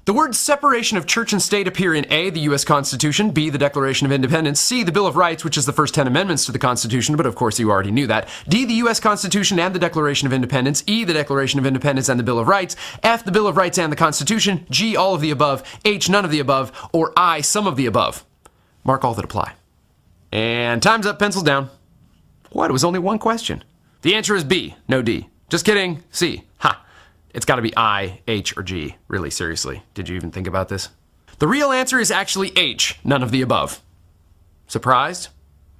The words separation of church and state appear in A, the U.S. Constitution, B, the Declaration of Independence, C, the Bill of Rights, which is the first 10 amendments to the Constitution, but of course you already knew that, D, the U.S. Constitution and the Declaration of Independence, E, the Declaration of Independence and the Bill of Rights, F, the Bill of Rights and the Constitution, G, all of the above, H, none of the above, or I, some of the above. Mark all that apply. And time's up, pencil down. What? It was only one question. The answer is B, no D. Just kidding, C. Ha. It's got to be I, H, or G. Really, seriously. Did you even think about this? The real answer is actually H, none of the above. Surprised?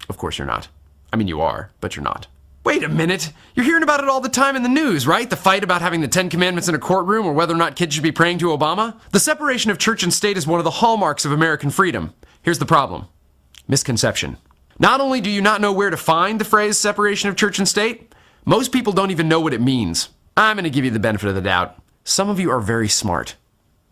Of course you're not. I mean, you are, but you're not. Wait a minute. You're hearing about it all the time in the news, right? The fight about having the 10 Commandments in a courtroom or whether or not kids should be praying to Obama? The separation of church and state is one of the hallmarks of American freedom. Here's the problem. Misconception. Not only do you not know where to find the phrase separation of church and state, most people don't even know what it means. I'm going to give you the benefit of the doubt. Some of you are very smart.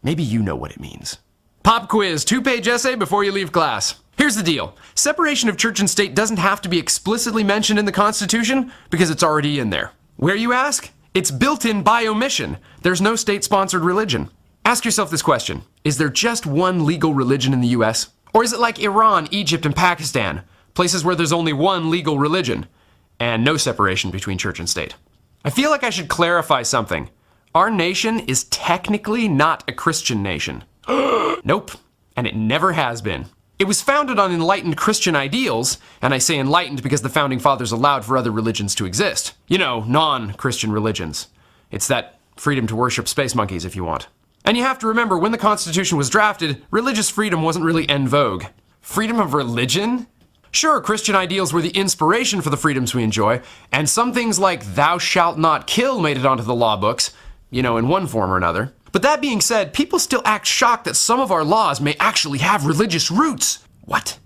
Maybe you know what it means. Pop quiz, 2-page essay before you leave class. Here's the deal. Separation of church and state doesn't have to be explicitly mentioned in the Constitution because it's already in there. Where, you ask? It's built in by omission. There's no state-sponsored religion. Ask yourself this question. Is there just one legal religion in the U.S.? Or is it like Iran, Egypt, and Pakistan? Places where there's only one legal religion and no separation between church and state. I feel like I should clarify something. Our nation is technically not a Christian nation. Nope, and it never has been. It was founded on enlightened Christian ideals, and I say enlightened because the founding fathers allowed for other religions to exist. You know, non-Christian religions. It's that freedom to worship space monkeys if you want. And you have to remember, when the Constitution was drafted, religious freedom wasn't really en vogue. Freedom of religion? Sure, Christian ideals were the inspiration for the freedoms we enjoy, and some things like thou shalt not kill made it onto the law books, you know, in one form or another. But that being said, people still act shocked that some of our laws may actually have religious roots. What?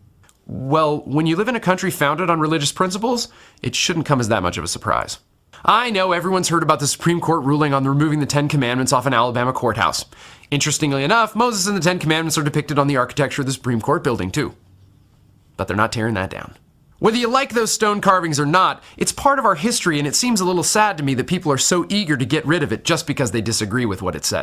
Well, when you live in a country founded on religious principles, it shouldn't come as that much of a surprise. I know everyone's heard about the Supreme Court ruling on removing the 10 Commandments off an Alabama courthouse. Interestingly enough, Moses and the 10 Commandments are depicted on the architecture of the Supreme Court building too. But they're not tearing that down. Whether you like those stone carvings or not, it's part of our history, and it seems a little sad to me that people are so eager to get rid of it just because they disagree with what it says.